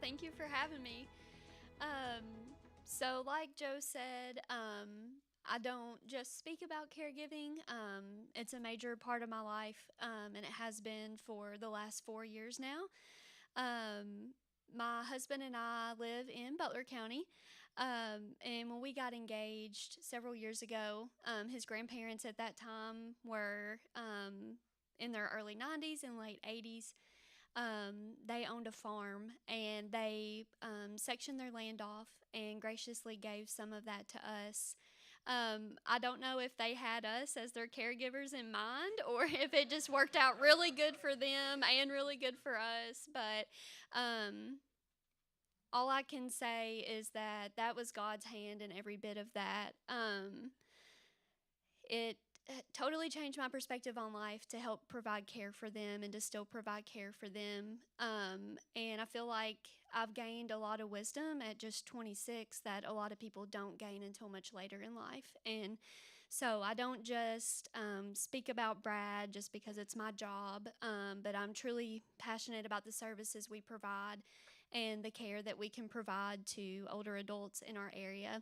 Thank you for having me. Um, so, like Joe said, I don't just speak about caregiving. It's a major part of my life, and it has been for the last 4 years now. Um, my husband and I live in Butler County. And when we got engaged several years ago, his grandparents at that time were in their early 90s and late 80s. They owned a farm and they sectioned their land off and graciously gave some of that to us. I don't know if they had us as their caregivers in mind or if it just worked out really good for them and really good for us. But um, all I can say is that that was God's hand in every bit of that. It totally changed my perspective on life to help provide care for them and to still provide care for them. And I feel like I've gained a lot of wisdom at just 26 that a lot of people don't gain until much later in life. And so I don't just speak about BRADD just because it's my job, but I'm truly passionate about the services we provide and the care that we can provide to older adults in our area.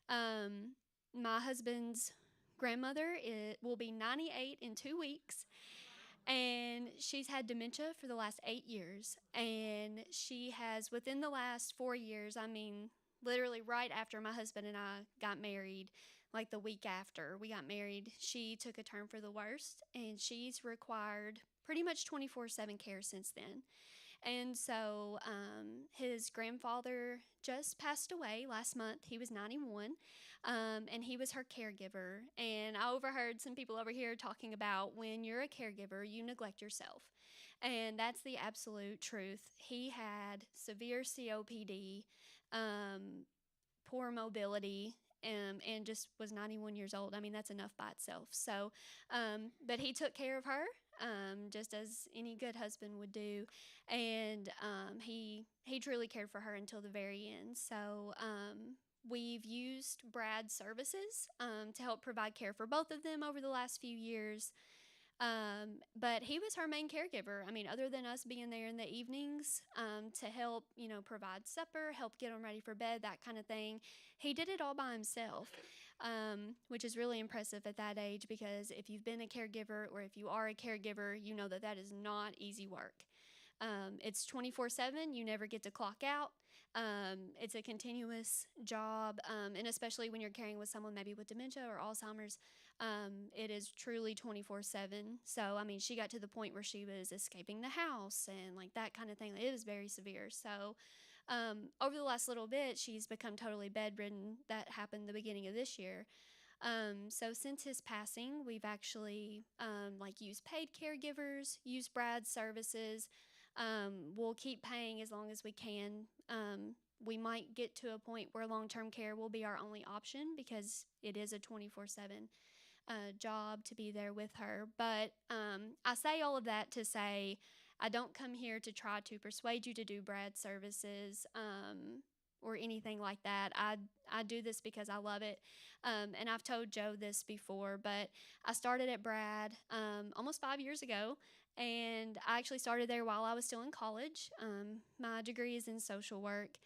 My husband's grandmother will be 98 in 2 weeks, and she's had dementia for the last 8 years. And she has, within the last 4 years, I mean, literally right after my husband and I got married, like the week after we got married, she took a turn for the worst, and she's required pretty much 24/7 care since then. And so his grandfather just passed away last month. He was 91, and he was her caregiver. And I overheard some people over here talking about when you're a caregiver, you neglect yourself. And that's the absolute truth. He had severe COPD, poor mobility, and just was 91 years old. I mean, that's enough by itself. So, but he took care of her, just as any good husband would do, and he truly cared for her until the very end. So, we've used BRAD services to help provide care for both of them over the last few years. But he was her main caregiver. I mean, other than us being there in the evenings to help, provide supper, help get them ready for bed, that kind of thing, he did it all by himself, which is really impressive at that age because if you've been a caregiver or if you are a caregiver, you know that that is not easy work. It's 24/7. You never get to clock out. It's a continuous job, and especially when you're caring with someone maybe with dementia or Alzheimer's, it is truly 24/7. So, I mean, she got to the point where she was escaping the house and like that kind of thing. It was very severe. So, over the last little bit, she's become totally bedridden. That happened the beginning of this year. So since his passing, we've actually like used paid caregivers, used Brad's services. We'll keep paying as long as we can. We might get to a point where long-term care will be our only option because it is a 24/7 job to be there with her. But I say all of that to say I don't come here to try to persuade you to do Brad services or anything like that. I do this because I love it. And I've told Joe this before, but I started at Brad almost 5 years ago. And I actually started there while I was still in college. My degree is in social work.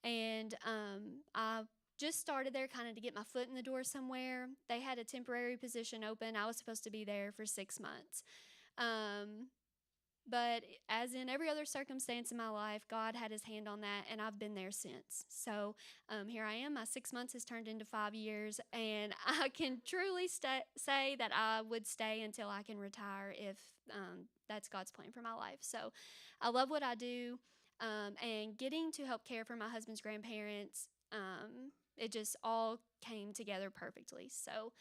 And I just started there kind of to get my foot in the door somewhere. They had a temporary position open. I was supposed to be there for 6 months. But as in every other circumstance in my life, God had his hand on that, and I've been there since. So here I am. My 6 months has turned into 5 years, and I can truly say that I would stay until I can retire if that's God's plan for my life. So I love what I do, and getting to help care for my husband's grandparents, it just all came together perfectly. So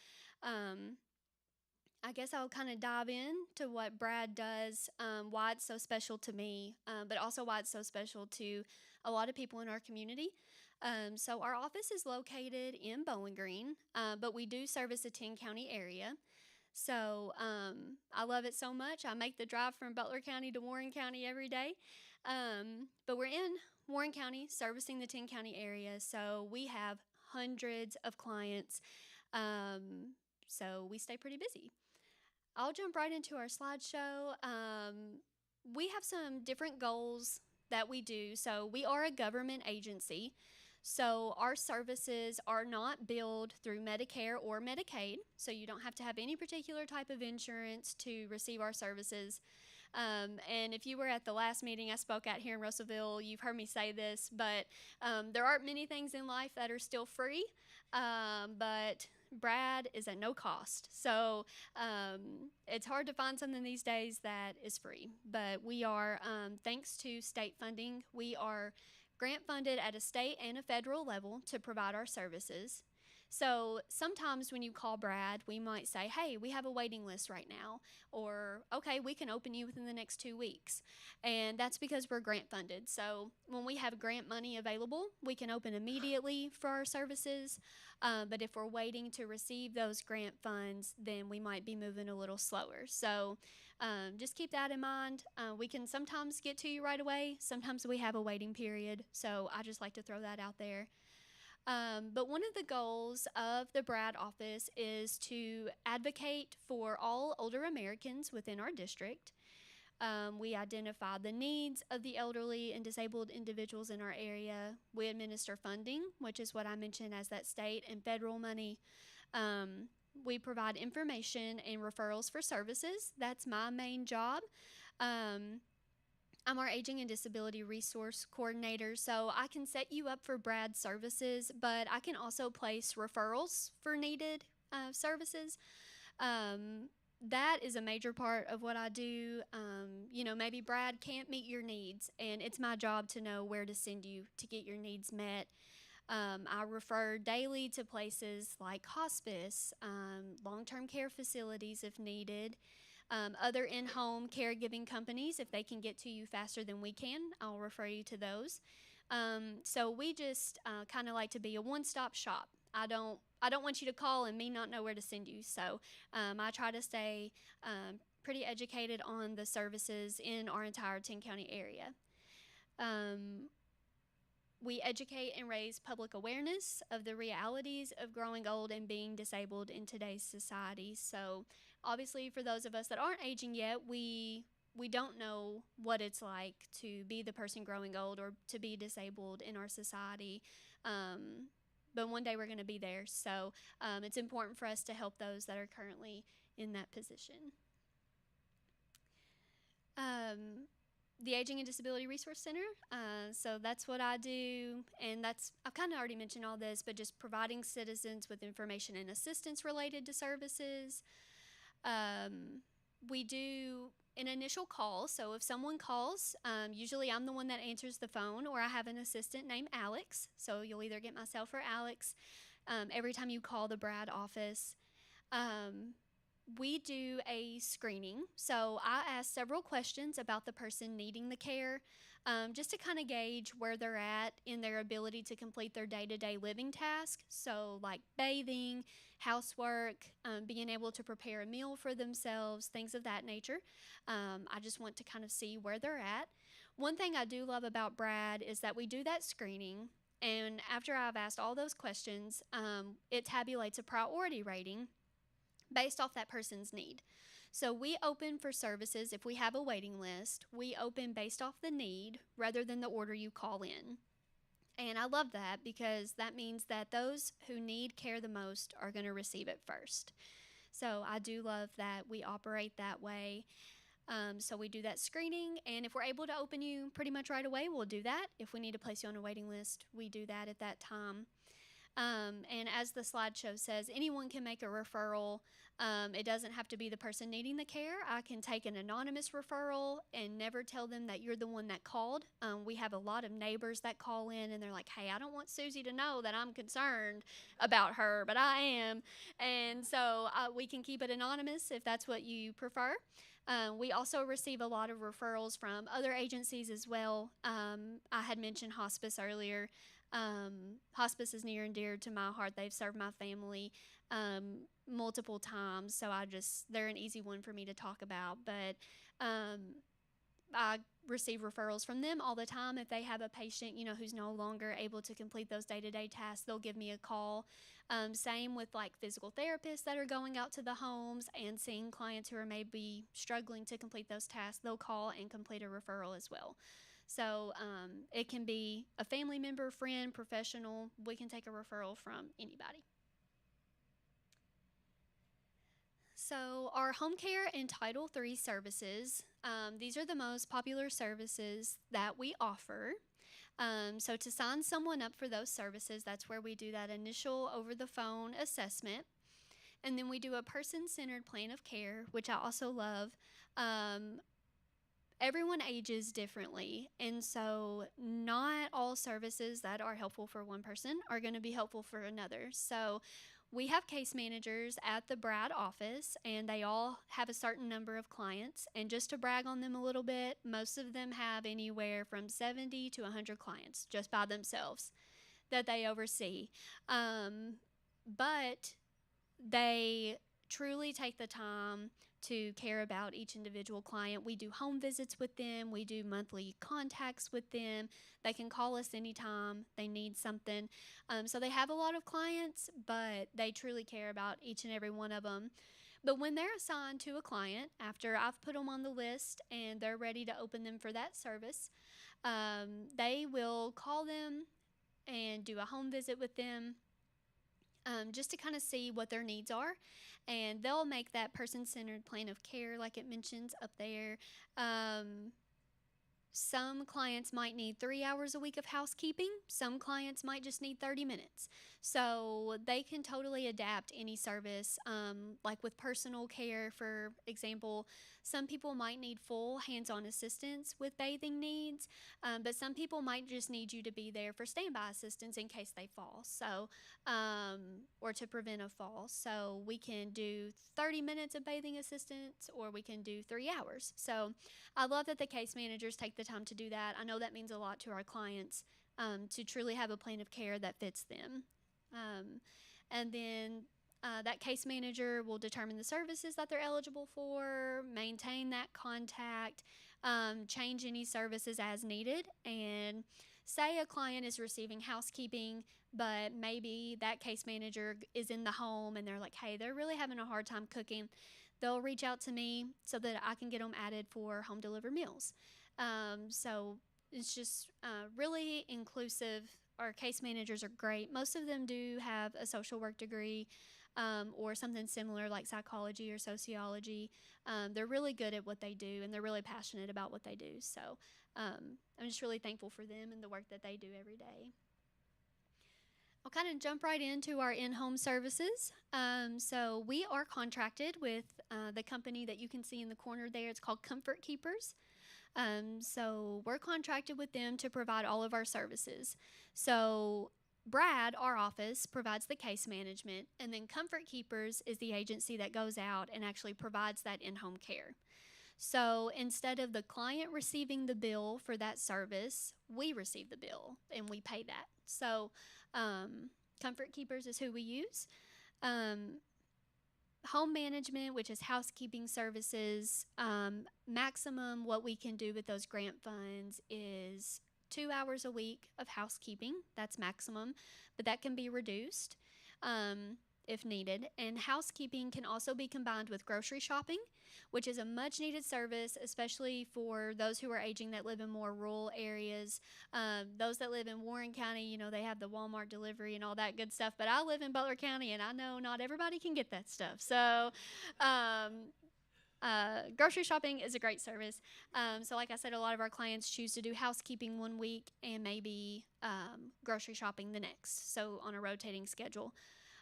I guess I'll kind of dive in to what Brad does, why it's so special to me, but also why it's so special to a lot of people in our community. So our office is located in Bowling Green, but we do service a 10-county area. So I love it so much. I make the drive from Butler County to Warren County every day. But we're in Warren County servicing the 10-county area, so we have hundreds of clients. So we stay pretty busy. I'll jump right into our slideshow. We have some different goals that we do. So we are a government agency. So our services are not billed through Medicare or Medicaid. So you don't have to have any particular type of insurance to receive our services. And if you were at the last meeting I spoke at here in Russellville, you've heard me say this, but there aren't many things in life that are still free, but BRADD is at no cost. So it's hard to find something these days that is free. But we are, thanks to state funding, we are grant funded at a state and a federal level to provide our services. So sometimes when you call BRADD, we might say, hey, we have a waiting list right now, or okay, we can open you within the next 2 weeks. And that's because we're grant funded. So when we have grant money available, we can open immediately for our services. But if we're waiting to receive those grant funds, then we might be moving a little slower. So just keep that in mind. We can sometimes get to you right away. Sometimes we have a waiting period. So I just like to throw that out there. But one of the goals of the BRADD office is to advocate for all older Americans within our district. We identify the needs of the elderly and disabled individuals in our area. We administer funding, which is what I mentioned as that state and federal money. We provide information and referrals for services. That's my main job. I'm our Aging and Disability Resource Coordinator, so I can set you up for BRADD services, but I can also place referrals for needed services. That is a major part of what I do. Maybe BRADD can't meet your needs, and it's my job to know where to send you to get your needs met. I refer daily to places like hospice, long-term care facilities if needed, other in-home caregiving companies. If they can get to you faster than we can, I'll refer you to those. So we just kind of like to be a one-stop shop. I don't want you to call and me not know where to send you. So I try to stay pretty educated on the services in our entire 10-county area. We educate and raise public awareness of the realities of growing old and being disabled in today's society. So obviously for those of us that aren't aging yet, we don't know what it's like to be the person growing old or to be disabled in our society. But one day we're going to be there. So it's important for us to help those that are currently in that position. The Aging and Disability Resource Center. So that's what I do, and I've kind of already mentioned all this, but just providing citizens with information and assistance related to services. We do an initial call, so if someone calls, usually I'm the one that answers the phone, or I have an assistant named Alex, so you'll either get myself or Alex every time you call the BRADD office. We do a screening, so I ask several questions about the person needing the care, just to kind of gauge where they're at in their ability to complete their day-to-day living tasks, so like bathing, housework, being able to prepare a meal for themselves, things of that nature. I just want to kind of see where they're at. One thing I do love about BRADD is that we do that screening, and after I've asked all those questions, it tabulates a priority rating based off that person's need. So we open for services if we have a waiting list. We open based off the need rather than the order you call in. And I love that because that means that those who need care the most are going to receive it first. So I do love that we operate that way. So we do that screening, and if we're able to open you pretty much right away, we'll do that. If we need to place you on a waiting list, we do that at that time. And as the slideshow says, anyone can make a referral. It doesn't have to be the person needing the care. I can take an anonymous referral and never tell them that you're the one that called. We have a lot of neighbors that call in and they're like, hey, I don't want Susie to know that I'm concerned about her, but I am. And so we can keep it anonymous if that's what you prefer. We also receive a lot of referrals from other agencies as well. I had mentioned hospice earlier. Hospice is near and dear to my heart. They've served my family multiple times, so they're an easy one for me to talk about. But I receive referrals from them all the time. If they have a patient, who's no longer able to complete those day-to-day tasks, they'll give me a call. Same with like physical therapists that are going out to the homes and seeing clients who are maybe struggling to complete those tasks. They'll call and complete a referral as well. So it can be a family member, friend, professional. We can take a referral from anybody. So, our home care and Title III services, these are the most popular services that we offer. So, to sign someone up for those services, that's where we do that initial over the phone assessment. And then we do a person centered plan of care, which I also love. Um, Everyone ages differently, and so not all services that are helpful for one person are going to be helpful for another. So we have case managers at the BRADD office, and they all have a certain number of clients. And just to brag on them a little bit, most of them have anywhere from 70 to 100 clients just by themselves that they oversee. But they truly take the time to care about each individual client. We do home visits with them, we do monthly contacts with them. They can call us anytime they need something. So they have a lot of clients, but they truly care about each and every one of them. But when they're assigned to a client, after I've put them on the list and they're ready to open them for that service, they will call them and do a home visit with them, just to kind of see what their needs are. And they'll make that person centered plan of care, like it mentions up there. Some clients might need 3 hours a week of housekeeping. Some clients might just need 30 minutes. So they can totally adapt any service. Like with personal care, for example, some people might need full hands on assistance with bathing needs, but some people might just need you to be there for standby assistance in case they fall. So, or to prevent a fall. So we can do 30 minutes of bathing assistance, or we can do 3 hours. So I love that the case managers take the time to do that. I know that means a lot to our clients, to truly have a plan of care that fits them. And then that case manager will determine the services that they're eligible for, maintain that contact, change any services as needed. And say a client is receiving housekeeping, but maybe that case manager is in the home and they're like, hey, they're really having a hard time cooking. They'll reach out to me so that I can get them added for home delivered meals. So it's just really inclusive. Our case managers are great. Most of them do have a social work degree, or something similar like psychology or sociology. They're really good at what they do, and they're really passionate about what they do. So I'm just really thankful for them and the work that they do every day. I'll kind of jump right into our in-home services. So we are contracted with the company that you can see in the corner there. It's called Comfort Keepers. So we're contracted with them to provide all of our services. So BRADD, our office, provides the case management, and then Comfort Keepers is the agency that goes out and actually provides that in-home care. So instead of the client receiving the bill for that service, we receive the bill and we pay that. So Comfort Keepers is who we use. Home management, which is housekeeping services, maximum what we can do with those grant funds is 2 hours a week of housekeeping. That's maximum, but that can be reduced if needed. And housekeeping can also be combined with grocery shopping, which is a much needed service, especially for those who are aging that live in more rural areas. Those that live in Warren County, you know, they have the Walmart delivery and all that good stuff, but I live in Butler County and I know not everybody can get that stuff. So grocery shopping is a great service. So like I said, a lot of our clients choose to do housekeeping one week and maybe grocery shopping the next, so on a rotating schedule.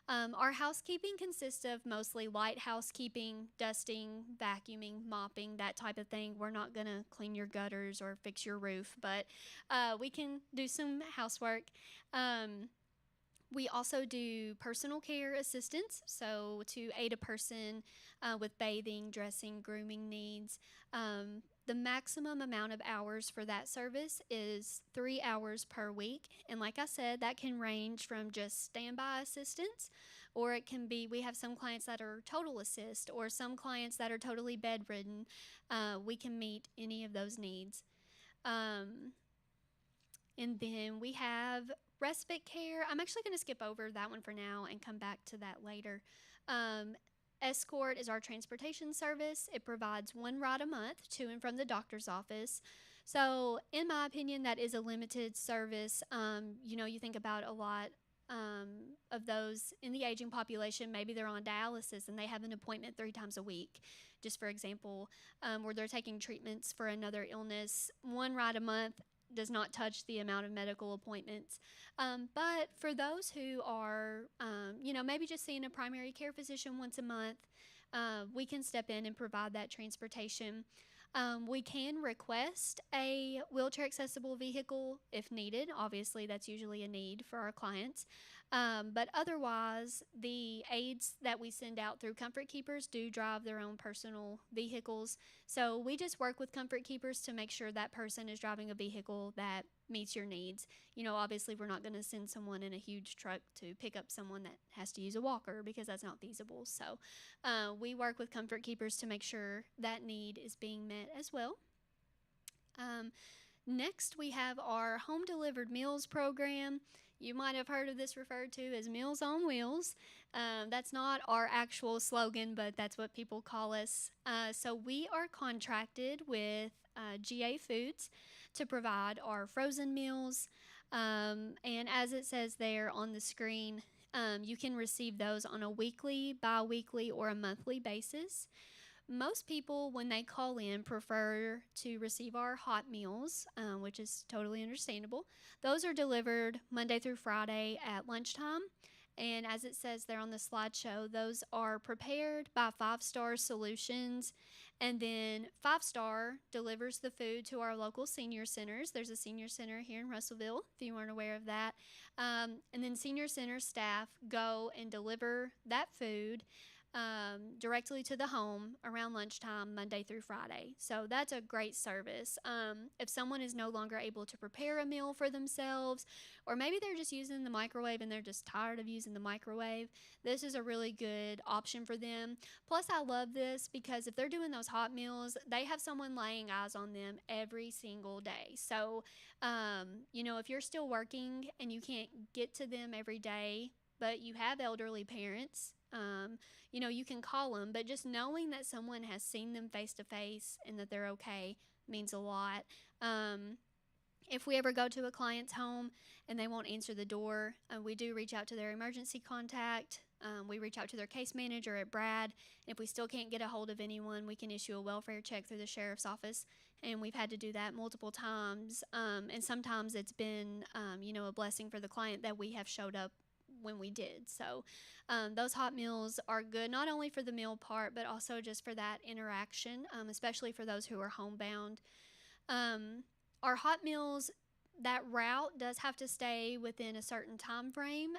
Our housekeeping consists of mostly light housekeeping, dusting, vacuuming, mopping, that type of thing. We're not going to clean your gutters or fix your roof, but we can do some housework. We also do personal care assistance, so to aid a person with bathing, dressing, grooming needs. The maximum amount of hours for that service is 3 hours per week. And like I said, that can range from just standby assistance, or it can be, we have some clients that are total assist, or some clients that are totally bedridden. We can meet any of those needs. And then we have respite care. I'm actually going to skip over that one for now and come back to that later. Escort is our transportation service. It provides one ride a month to and from the doctor's office. So, in my opinion, that is a limited service. You think about a lot of those in the aging population. Maybe they're on dialysis and they have an appointment 3 times a week, just for example, where they're taking treatments for another illness. One ride a month does not touch the amount of medical appointments. But for those who are, maybe just seeing a primary care physician once a month, we can step in and provide that transportation. We can request a wheelchair accessible vehicle if needed. Obviously, that's usually a need for our clients. But otherwise, the aides that we send out through Comfort Keepers do drive their own personal vehicles. So we just work with Comfort Keepers to make sure that person is driving a vehicle that meets your needs. Obviously, we're not going to send someone in a huge truck to pick up someone that has to use a walker because that's not feasible. So we work with Comfort Keepers to make sure that need is being met as well. Next, we have our home delivered meals program. You might have heard of this referred to as Meals on Wheels. That's not our actual slogan, but that's what people call us. So we are contracted with GA Foods to provide our frozen meals. And as it says there on the screen, you can receive those on a weekly, bi-weekly, or a monthly basis. Most people, when they call in, prefer to receive our hot meals, which is totally understandable. Those are delivered Monday through Friday at lunchtime. And as it says there on the slideshow, those are prepared by 5 Star Solutions. And then 5 Star delivers the food to our local senior centers. There's a senior center here in Russellville, if you weren't aware of that. And then senior center staff go and deliver that food directly to the home around lunchtime, Monday through Friday. So that's a great service. If someone is no longer able to prepare a meal for themselves, or maybe they're just using the microwave and they're just tired of using the microwave, this is a really good option for them. Plus, I love this because if they're doing those hot meals, they have someone laying eyes on them every single day. So, if you're still working and you can't get to them every day, but you have elderly parents, you can call them, but just knowing that someone has seen them face to face and that they're okay means a lot. If we ever go to a client's home and they won't answer the door, we do reach out to their emergency contact. We reach out to their case manager at BRADD. And if we still can't get a hold of anyone, we can issue a welfare check through the sheriff's office. And we've had to do that multiple times. And sometimes it's been, a blessing for the client that we have showed up when we did. So those hot meals are good, not only for the meal part, but also just for that interaction, especially for those who are homebound. Our hot meals, that route does have to stay within a certain time frame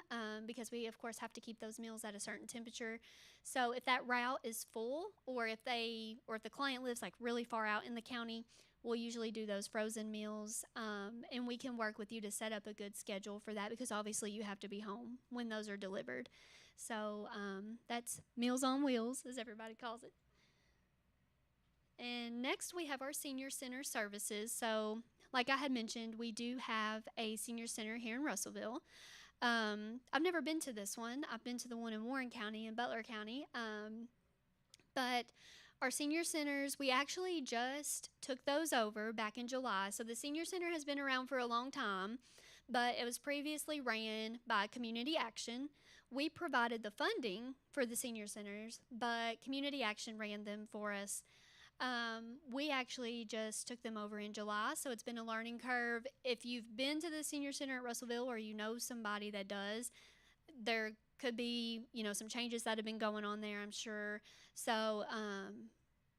because we, of course, have to keep those meals at a certain temperature. So if that route is full, or if the client lives like really far out in the county, we'll usually do those frozen meals, and we can work with you to set up a good schedule for that because obviously you have to be home when those are delivered. So that's Meals on Wheels, as everybody calls it. And next we have our senior center services. So like I had mentioned, we do have a senior center here in Russellville. I've never been to this one. I've been to the one in Warren County and Butler County. But our senior centers, we actually just took those over back in July. So the senior center has been around for a long time, but it was previously ran by Community Action. We provided the funding for the senior centers, but Community Action ran them for us. We actually just took them over in July, so it's been a learning curve. If you've been to the senior center at Russellville or you know somebody that does, there could be, some changes that have been going on there, I'm sure. So,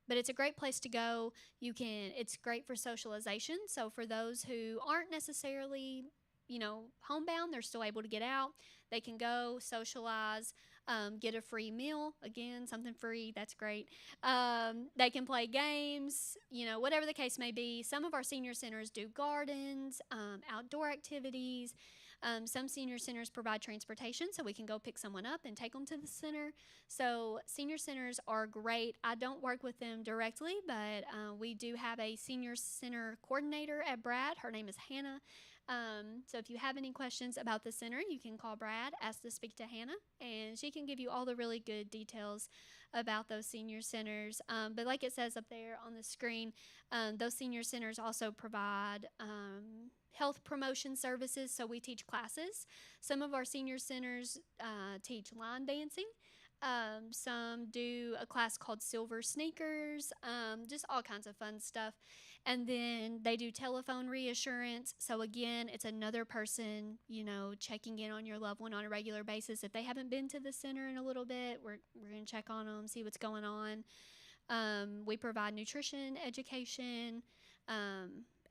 but it's a great place to go. It's great for socialization. So for those who aren't necessarily, homebound, they're still able to get out. They can go socialize, get a free meal. Again, something free, that's great. They can play games, whatever the case may be. Some of our senior centers do gardens, outdoor activities. Some senior centers provide transportation, so we can go pick someone up and take them to the center. So senior centers are great. I don't work with them directly, but we do have a senior center coordinator at BRADD. Her name is Hannah. So if you have any questions about the center, you can call Brad, ask to speak to Hannah, and she can give you all the really good details about those senior centers. But like it says up there on the screen, those senior centers also provide health promotion services. So we teach classes. Some of our senior centers teach line dancing. Some do a class called Silver Sneakers, just all kinds of fun stuff. And then they do telephone reassurance. So, again, it's another person, checking in on your loved one on a regular basis. If they haven't been to the center in a little bit, we're going to check on them, see what's going on. We provide nutrition education,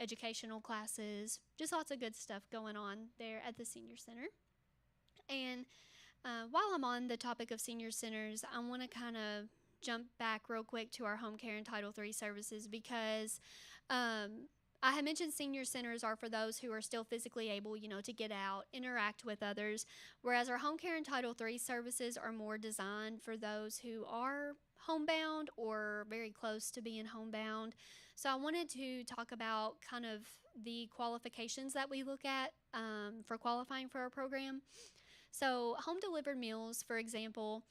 educational classes, just lots of good stuff going on there at the senior center. And while I'm on the topic of senior centers, I want to kind of jump back real quick to our home care and Title III services because I had mentioned senior centers are for those who are still physically able, to get out, interact with others, whereas our home care and Title III services are more designed for those who are homebound or very close to being homebound. So I wanted to talk about kind of the qualifications that we look at for qualifying for our program. So, home delivered meals, for example,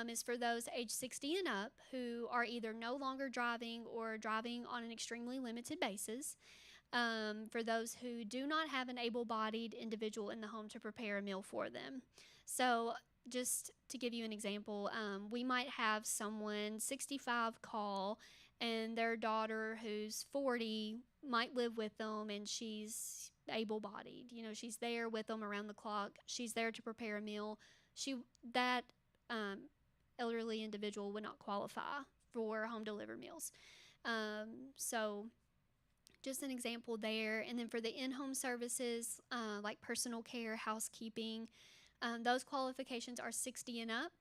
is for those age 60 and up who are either no longer driving or driving on an extremely limited basis. For those who do not have an able bodied individual in the home to prepare a meal for them. So, just to give you an example, we might have someone 65 call and their daughter who's 40 might live with them and she's able bodied. She's there with them around the clock. She's there to prepare a meal. That elderly individual would not qualify for home delivered meals. So just an example there. And then for the in-home services, like personal care, housekeeping, those qualifications are 60 and up.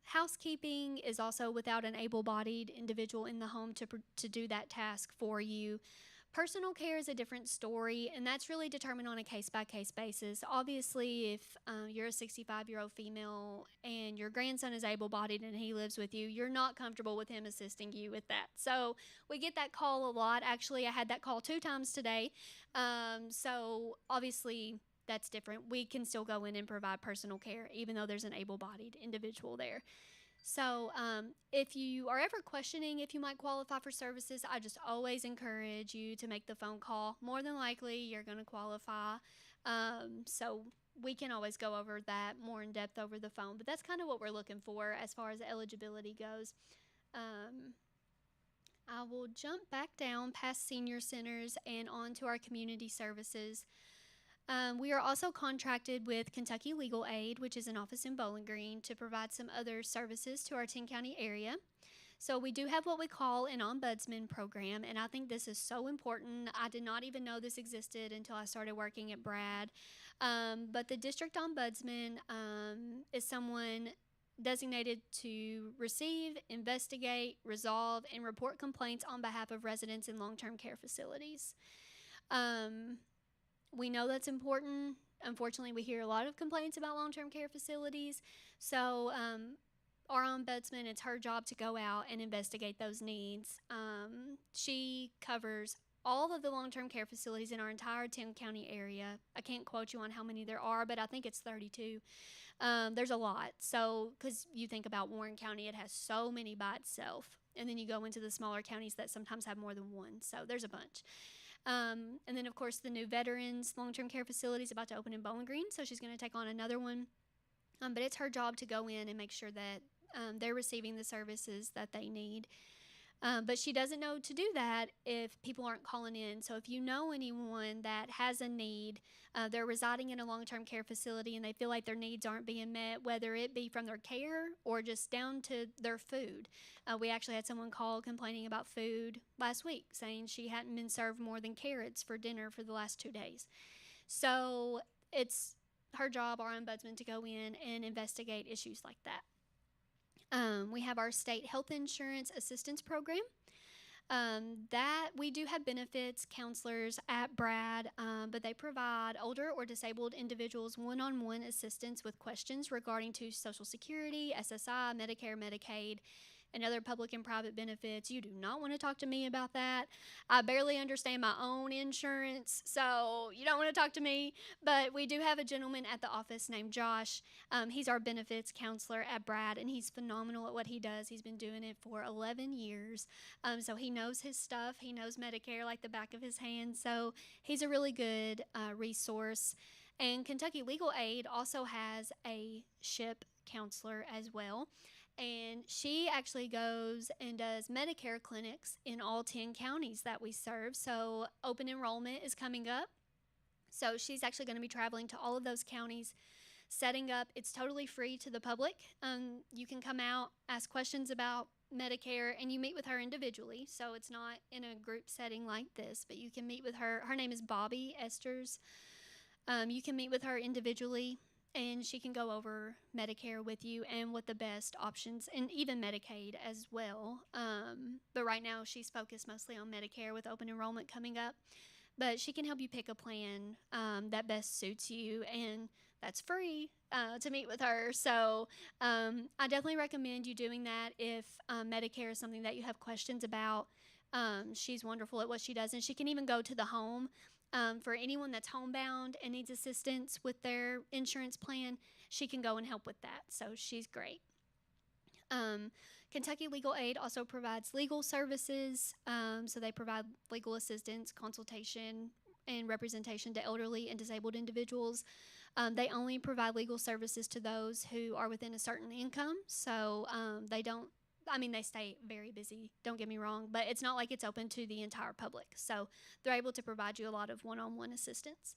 Housekeeping is also without an able-bodied individual in the home to do that task for you. Personal care is a different story, and that's really determined on a case-by-case basis. Obviously, if you're a 65-year-old female and your grandson is able-bodied and he lives with you, you're not comfortable with him assisting you with that. So we get that call a lot. Actually, I had that call 2 times today. So obviously, that's different. We can still go in and provide personal care, even though there's an able-bodied individual there. So if you are ever questioning if you might qualify for services, I just always encourage you to make the phone call. More than likely, you're going to qualify. So we can always go over that more in depth over the phone. But that's kind of what we're looking for as far as eligibility goes. I will jump back down past senior centers and on to our community services. We are also contracted with Kentucky Legal Aid, which is an office in Bowling Green, to provide some other services to our 10-county area. So we do have what we call an ombudsman program, and I think this is so important. I did not even know this existed until I started working at BRADD. But the district ombudsman is someone designated to receive, investigate, resolve, and report complaints on behalf of residents in long-term care facilities. We know that's important. Unfortunately, we hear a lot of complaints about long-term care facilities. So our ombudsman, it's her job to go out and investigate those needs. She covers all of the long-term care facilities in our entire 10-county area. I can't quote you on how many there are, but I think it's 32. There's a lot. So, because you think about Warren County, it has so many by itself. And then you go into the smaller counties that sometimes have more than one. So there's a bunch. And then, of course, the new Veterans Long-Term Care Facility is about to open in Bowling Green, so she's going to take on another one. But it's her job to go in and make sure that they're receiving the services that they need. But she doesn't know to do that if people aren't calling in. So if you know anyone that has a need, they're residing in a long-term care facility and they feel like their needs aren't being met, whether it be from their care or just down to their food. We actually had someone call complaining about food last week, saying she hadn't been served more than carrots for dinner for the last 2 days. So it's her job, our ombudsman, to go in and investigate issues like that. We have our state health insurance assistance program. That we do have benefits counselors at BRADD, but they provide older or disabled individuals one-on-one assistance with questions regarding to Social Security, SSI, Medicare, Medicaid, and other public and private benefits. You do not want to talk to me about that. I barely understand my own insurance, so you don't want to talk to me. But we do have a gentleman at the office named Josh. He's our benefits counselor at BRADD, and he's phenomenal at what he does. He's been doing it for 11 years. So he knows his stuff. He knows Medicare like the back of his hand. So he's a really good resource. And Kentucky Legal Aid also has a SHIP counselor as well. And she actually goes and does Medicare clinics in all 10 counties that we serve. So open enrollment is coming up. So she's actually going to be traveling to all of those counties, setting up. It's totally free to the public. You can come out, ask questions about Medicare, and you meet with her individually. So it's not in a group setting like this, but you can meet with her. Her name is Bobby Esters. You can meet with her individually, and she can go over Medicare with you and what the best options, and even Medicaid as well. But right now she's focused mostly on Medicare with open enrollment coming up. But she can help you pick a plan that best suits you, and that's free to meet with her. So I definitely recommend you doing that if Medicare is something that you have questions about. She's wonderful at what she does, and she can even go to the home. For anyone that's homebound and needs assistance with their insurance plan, she can go and help with that. So she's great. Kentucky Legal Aid also provides legal services. So they provide legal assistance, consultation, and representation to elderly and disabled individuals. They only provide legal services to those who are within a certain income. So they don't, they stay very busy, don't get me wrong, but it's not like it's open to the entire public. So they're able to provide you a lot of one-on-one assistance.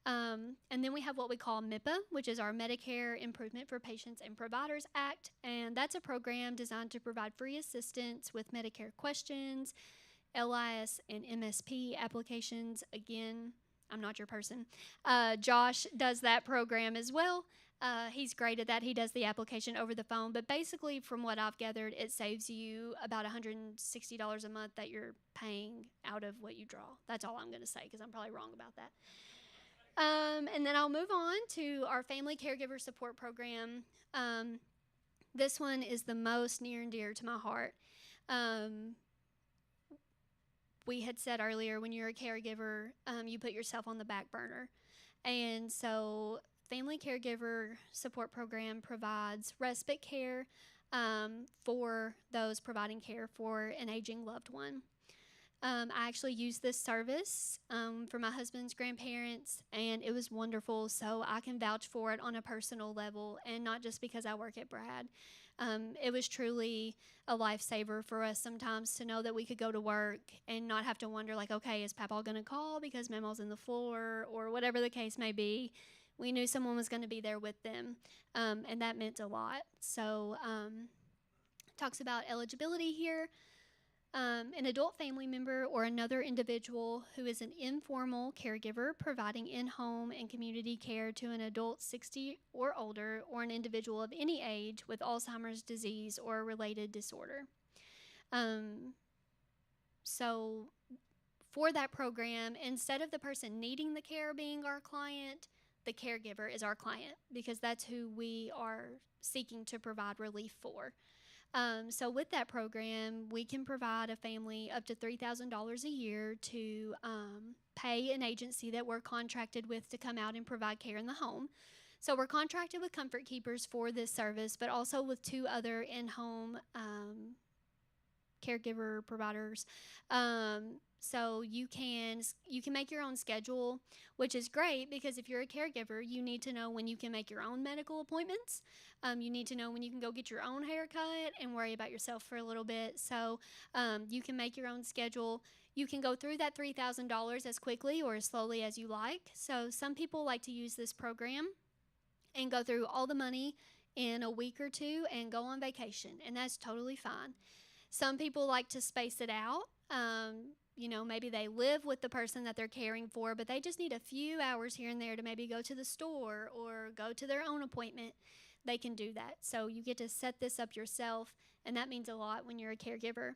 And then we have what we call MIPA, which is our Medicare Improvement for Patients and Providers Act. And that's a program designed to provide free assistance with Medicare questions, LIS and MSP applications. Again, I'm not your person. Josh does that program as well. He's great at that. He does the application over the phone. But basically, from what I've gathered, it saves you about $160 a month that you're paying out of what you draw. That's all I'm going to say, because I'm probably wrong about that. And then I'll move on to our Family Caregiver Support Program. This one is the most near and dear to my heart. We had said earlier, when you're a caregiver, you put yourself on the back burner. And so Family Caregiver Support Program provides respite care for those providing care for an aging loved one. I actually used this service for my husband's grandparents, and it was wonderful, so I can vouch for it on a personal level, and not just because I work at BRADD. It was truly a lifesaver for us sometimes to know that we could go to work and not have to wonder, like, okay, is Papa going to call because Mama's in the floor, or whatever the case may be. We knew someone was going to be there with them, and that meant a lot. So talks about eligibility here. An adult family member or another individual who is an informal caregiver providing in-home and community care to an adult 60 or older, or an individual of any age with Alzheimer's disease or a related disorder. So for that program, instead of the person needing the care being our client, the caregiver is our client, because that's who we are seeking to provide relief for. So with that program, we can provide a family up to $3,000 a year to pay an agency that we're contracted with to come out and provide care in the home. So we're contracted with Comfort Keepers for this service, but also with 2 other in-home caregiver providers. So you can make your own schedule, which is great, because if you're a caregiver, you need to know when you can make your own medical appointments. You need to know when you can go get your own haircut and worry about yourself for a little bit. So you can make your own schedule. You can go through that $3,000 as quickly or as slowly as you like. So some people like to use this program and go through all the money in a week or 2 and go on vacation, and that's totally fine. Some people like to space it out. Maybe they live with the person that they're caring for, but they just need a few hours here and there to maybe go to the store or go to their own appointment. They can do that. So you get to set this up yourself, and that means a lot when you're a caregiver.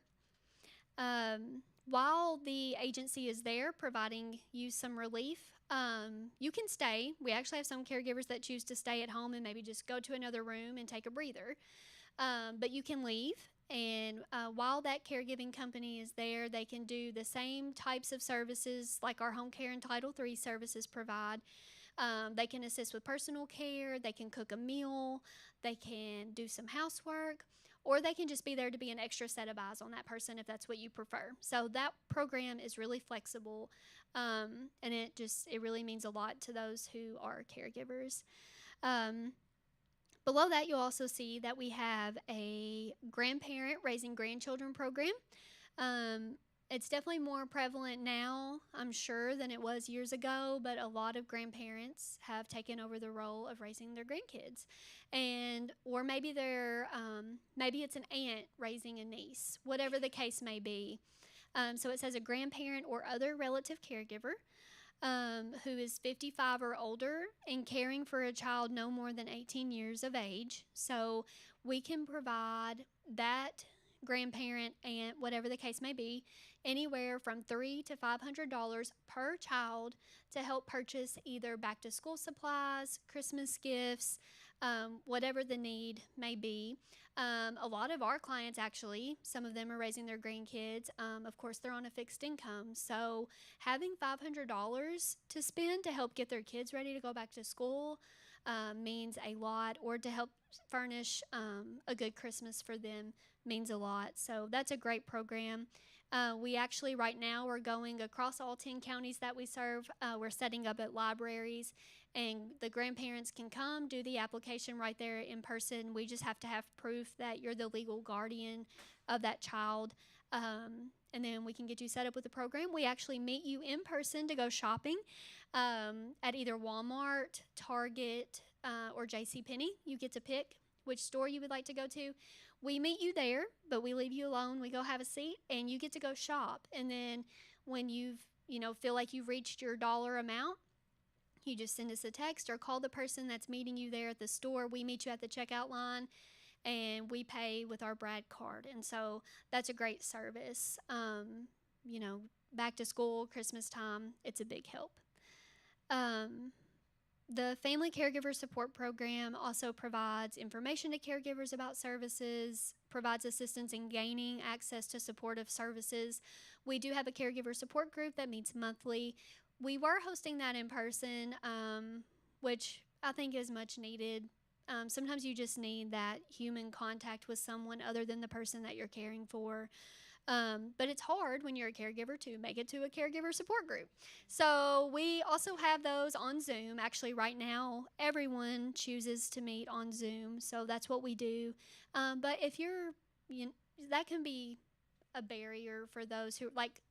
While the agency is there providing you some relief, you can stay. We actually have some caregivers that choose to stay at home and maybe just go to another room and take a breather. But you can leave And while that caregiving company is there, they can do the same types of services like our home care and Title III services provide. They can assist with personal care, they can cook a meal, they can do some housework, or they can just be there to be an extra set of eyes on that person if that's what you prefer. So that program is really flexible, and it really means a lot to those who are caregivers. Um, Below that, you'll also see that we have a grandparent raising grandchildren program. Um, it's definitely more prevalent now, I'm sure, than it was years ago, but a lot of grandparents have taken over the role of raising their grandkids. Or maybe it's an aunt raising a niece, whatever the case may be. So it says a grandparent or other relative caregiver who is 55 or older and caring for a child no more than 18 years of age. So we can provide that grandparent, aunt, whatever the case may be, anywhere from $300 to $500 per child to help purchase either back to school supplies, Christmas gifts, whatever the need may be. A lot of our clients, actually, some of them are raising their grandkids. Of course, they're on a fixed income. So having $500 to spend to help get their kids ready to go back to school means a lot, or to help furnish a good Christmas for them means a lot. So that's a great program. We actually, right now, are going across all 10 counties that we serve. We're setting up at libraries, and the grandparents can come do the application right there in person. We just have to have proof that you're the legal guardian of that child. And then we can get you set up with the program. We actually meet you in person to go shopping at either Walmart, Target, or JCPenney. You get to pick which store you would like to go to. We meet you there, but we leave you alone. We go have a seat, and you get to go shop. And then when feel like you've reached your dollar amount, you just send us a text or call the person that's meeting you there at the store. We meet you at the checkout line, and we pay with our BRADD card. And so that's a great service. Back to school, Christmas time, it's a big help. The Family Caregiver Support Program also provides information to caregivers about services, provides assistance in gaining access to supportive services. We do have a caregiver support group that meets monthly. We were hosting that in person, which I think is much needed. Sometimes you just need that human contact with someone other than the person that you're caring for. But it's hard when you're a caregiver to make it to a caregiver support group. So we also have those on Zoom. Actually, right now, everyone chooses to meet on Zoom. So that's what we do. But if that can be a barrier for those who, like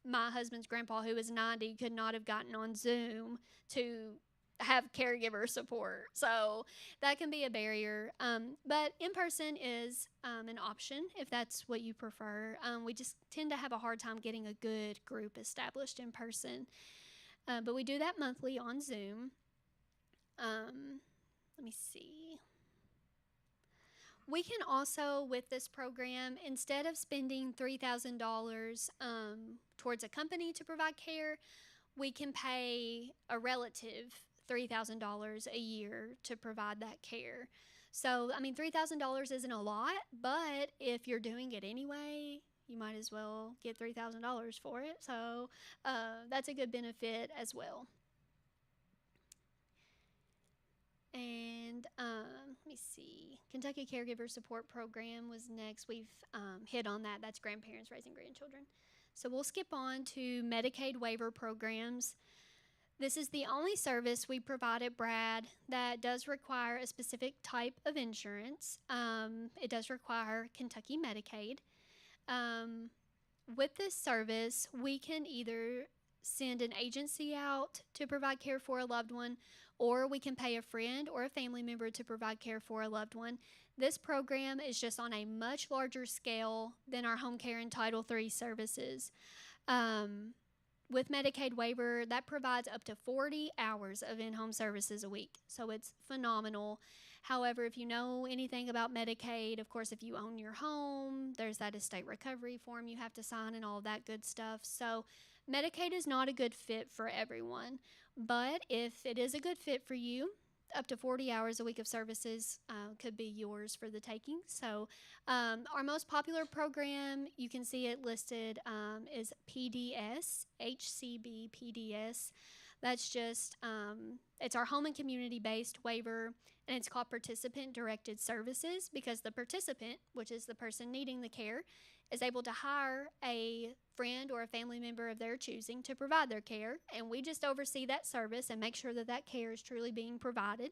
my husband's grandpa, who is 90, could not have gotten on Zoom to have caregiver support. So that can be a barrier. But in person is an option if that's what you prefer. We just tend to have a hard time getting a good group established in person. But we do that monthly on Zoom. Let me see. We can also, with this program, instead of spending $3,000 towards a company to provide care, we can pay a relative $3,000 a year to provide that care. So, $3,000 isn't a lot, but if you're doing it anyway, you might as well get $3,000 for it. So, that's a good benefit as well. And let me see. Kentucky Caregiver Support Program was next. We've hit on that. That's grandparents raising grandchildren. So we'll skip on to Medicaid waiver programs. This is the only service we provide at BRADD that does require a specific type of insurance. It does require Kentucky Medicaid. With this service, we can either send an agency out to provide care for a loved one, or we can pay a friend or a family member to provide care for a loved one. This program is just on a much larger scale than our home care and Title III services. With Medicaid waiver, that provides up to 40 hours of in-home services a week. So it's phenomenal. However, if you know anything about Medicaid, of course, if you own your home, there's that estate recovery form you have to sign and all that good stuff. So Medicaid is not a good fit for everyone. But if it is a good fit for you, up to 40 hours a week of services could be yours for the taking. So, our most popular program, you can see it listed, is PDS, HCB PDS. That's just, it's our home and community based waiver, and it's called participant directed services because the participant, which is the person needing the care, is able to hire a friend or a family member of their choosing to provide their care, and we just oversee that service and make sure that that care is truly being provided.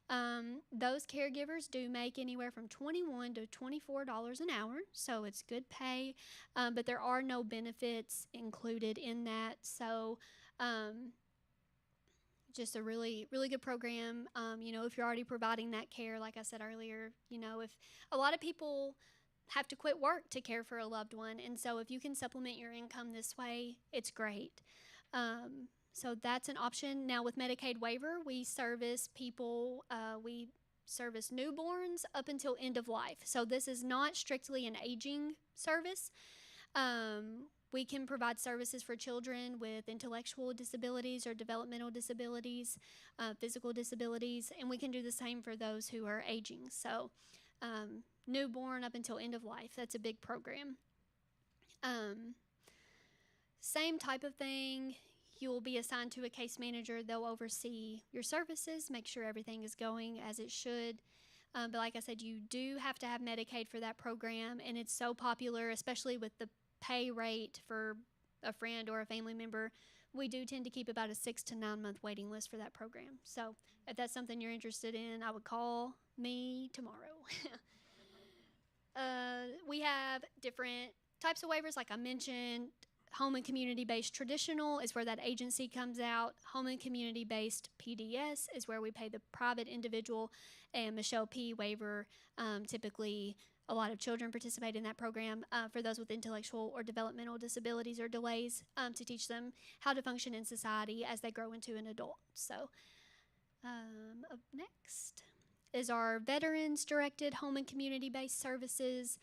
Those caregivers do make anywhere from $21 to $24 an hour, so it's good pay, but there are no benefits included in that. So, just a really, really good program. If you're already providing that care, like I said earlier, if a lot of people have to quit work to care for a loved one, and so if you can supplement your income this way, it's great. So that's an option. Now with Medicaid waiver, we service people, we service newborns up until end of life. So this is not strictly an aging service. We can provide services for children with intellectual disabilities or developmental disabilities, physical disabilities, and we can do the same for those who are aging. So newborn up until end of life, that's a big program. Same type of thing. You will be assigned to a case manager. They'll oversee your services, make sure everything is going as it should. But like I said, you do have to have Medicaid for that program, and it's so popular, especially with the pay rate for a friend or a family member. We do tend to keep about a 6 to 9 month waiting list for that program. So if that's something you're interested in, I would call me tomorrow. We have different types of waivers, like I mentioned. Home and community-based traditional is where that agency comes out. Home and community-based PDS is where we pay the private individual, and Michelle P. waiver. Typically, a lot of children participate in that program for those with intellectual or developmental disabilities or delays to teach them how to function in society as they grow into an adult. So, up next is our veterans-directed home and community-based services.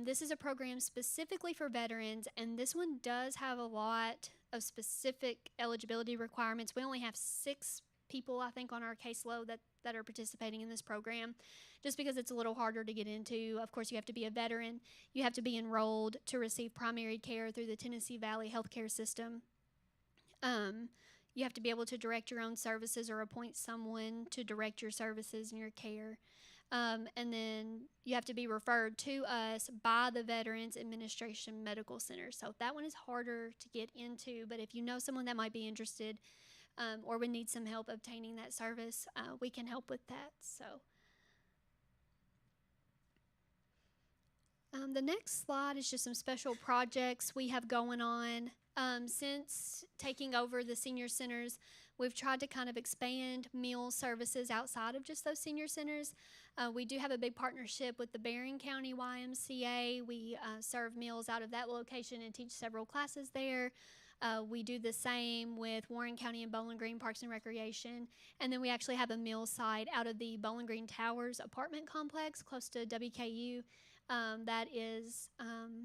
This is a program specifically for veterans, and this one does have a lot of specific eligibility requirements. We only have 6 people, I think, on our caseload that are participating in this program, just because it's a little harder to get into. Of course, you have to be a veteran. You have to be enrolled to receive primary care through the Tennessee Valley Healthcare System. You have to be able to direct your own services or appoint someone to direct your services and your care. And then you have to be referred to us by the Veterans Administration Medical Center. So that one is harder to get into, but if you know someone that might be interested or would need some help obtaining that service, we can help with that. So the next slide is just some special projects we have going on. Since taking over the senior centers, we've tried to kind of expand meal services outside of just those senior centers. We do have a big partnership with the Barron County YMCA. We serve meals out of that location and teach several classes there. We do the same with Warren County and Bowling Green Parks and Recreation. And then we actually have a meal site out of the Bowling Green Towers apartment complex close to WKU. That is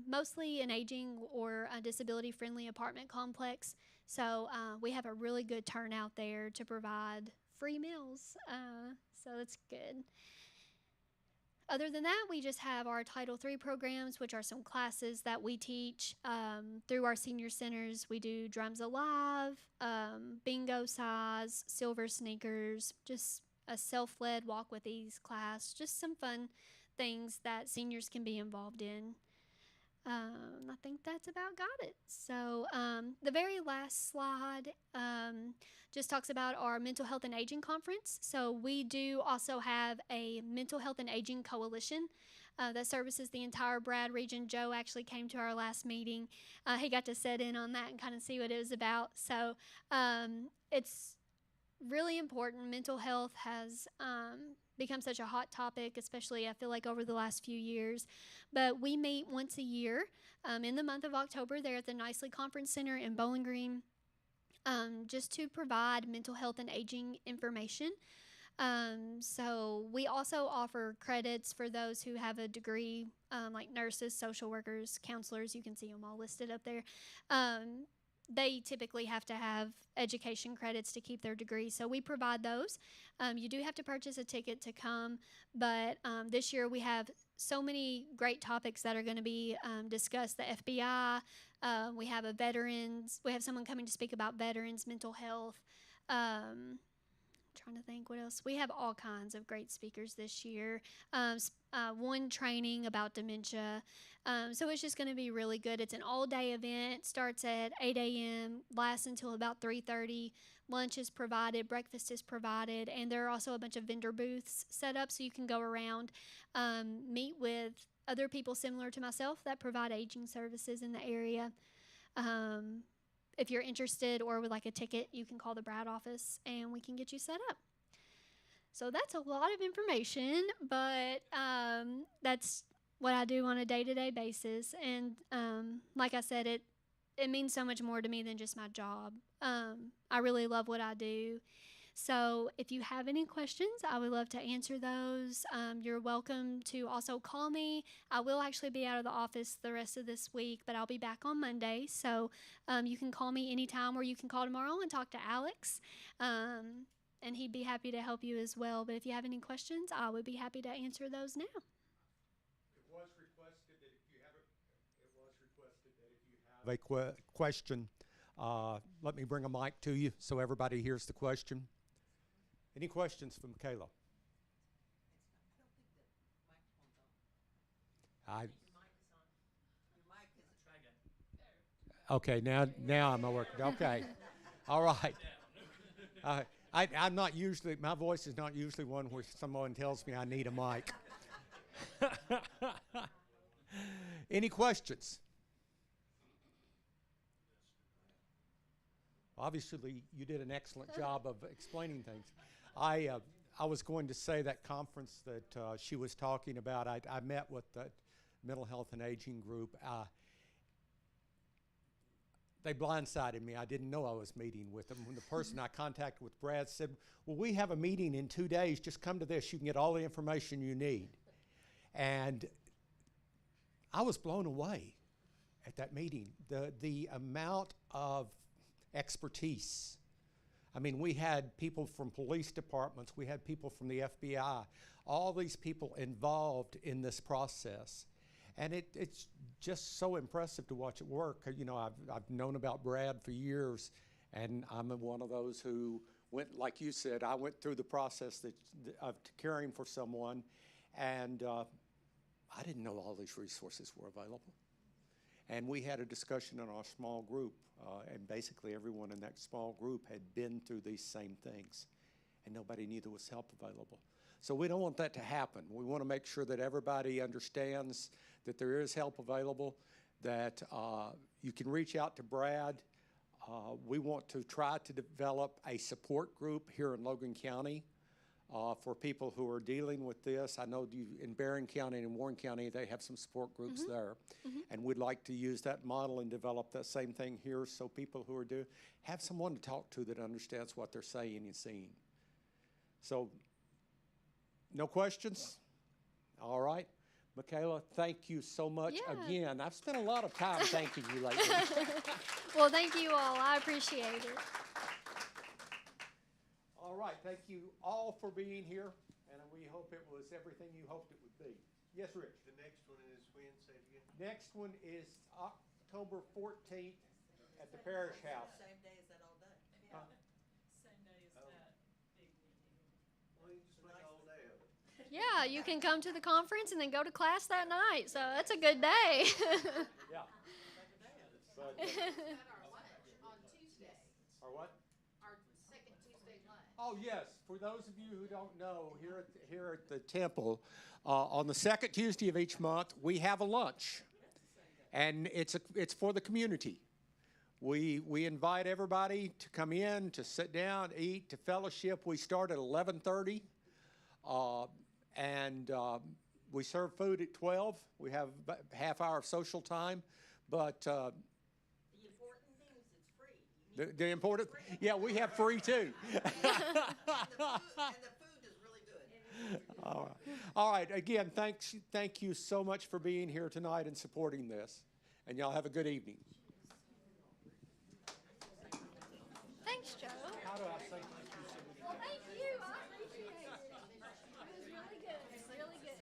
mostly an aging or a disability-friendly apartment complex. So we have a really good turnout there to provide free meals. So that's good. Other than that, we just have our Title III programs, which are some classes that we teach through our senior centers. We do Drums Alive, Bingo Size, Silver Sneakers, just a self-led Walk with Ease class, just some fun things that seniors can be involved in. I think that's about got it. So the very last slide just talks about our Mental Health and Aging Conference. So we do also have a Mental Health and Aging Coalition that services the entire BRADD region. Joe actually came to our last meeting. He got to sit in on that and kind of see what it was about. So it's really important. Mental health has become such a hot topic, especially I feel like over the last few years. But we meet once a year in the month of October there at the Nicely Conference Center in Bowling Green, just to provide mental health and aging information. So we also offer credits for those who have a degree, like nurses, social workers, counselors. You can see them all listed up there. they typically have to have education credits to keep their degree, so we provide those. You do have to purchase a ticket to come, but this year we have so many great topics that are going to be discussed. The FBI, we have we have someone coming to speak about veterans, mental health. Trying to think what else. We have all kinds of great speakers this year. One training about dementia. So it's just going to be really good. It's an all-day event. Starts at 8 a.m., lasts until about 3:30. Lunch is provided, breakfast is provided, and there are also a bunch of vendor booths set up so you can go around, meet with other people similar to myself that provide aging services in the area. If you're interested or would like a ticket, you can call the BRADD office and we can get you set up. So that's a lot of information, but that's what I do on a day-to-day basis. And like I said, it means so much more to me than just my job. I really love what I do. So if you have any questions, I would love to answer those. You're welcome to also call me. I will actually be out of the office the rest of this week, but I'll be back on Monday. So you can call me anytime, or you can call tomorrow and talk to Alex, and he'd be happy to help you as well. But if you have any questions, I would be happy to answer those now. It was requested that if you have a question, let me bring a mic to you so everybody hears the question. Any questions for Mikayla? Okay, now I'm working. Okay, all right. I'm not usually, my voice is not usually one where someone tells me I need a mic. Any questions? Obviously, you did an excellent job of explaining things. I was going to say that conference that she was talking about, I met with the mental health and aging group. They blindsided me. I didn't know I was meeting with them. When the person I contacted with, BRADD, said, well, we have a meeting in 2 days. Just come to this. You can get all the information you need. And I was blown away at that meeting. The amount of expertise. I mean, we had people from police departments. We had people from the FBI. All these people involved in this process. And it's just so impressive to watch it work. You know, I've known about BRADD for years, and I'm one of those who went, like you said, I went through the process of caring for someone, and I didn't know all these resources were available. And we had a discussion in our small group, and basically everyone in that small group had been through these same things, and nobody knew there was help available. So we don't want that to happen. We want to make sure that everybody understands that there is help available, that you can reach out to BRADD. We want to try to develop a support group here in Logan County for people who are dealing with this. I know in Barron County and Warren County, they have some support groups there. And we'd like to use that model and develop that same thing here so people who are have someone to talk to that understands what they're saying and seeing. So, no questions? All right. Mikayla, thank you so much again. I've spent a lot of time thanking you lately. Well, thank you all. I appreciate it. All right. Thank you all for being here, and we hope it was everything you hoped it would be. Yes, Rich? The next one is when? Say it again. Next one is October 14th at the Parish House. Same day as that all day. Same day as that big meeting. Well, you just make all day of it. Yeah, you can come to the conference and then go to class that night. So that's a good day. Yeah. But, At our lunch on Tuesday, or what? our second Tuesday lunch. Oh, yes. For those of you who don't know, here at the temple, on the second Tuesday of each month, we have a lunch. And it's for the community. We invite everybody to come in, to sit down, eat, to fellowship. We start at 11:30, and we serve food at 12. We have about a half hour of social time, but The important thing is it's free. the important, yeah, we have free too. And the food is really good. All right. Again, thank you so much for being here tonight and supporting this. And y'all have a good evening. Joe. How do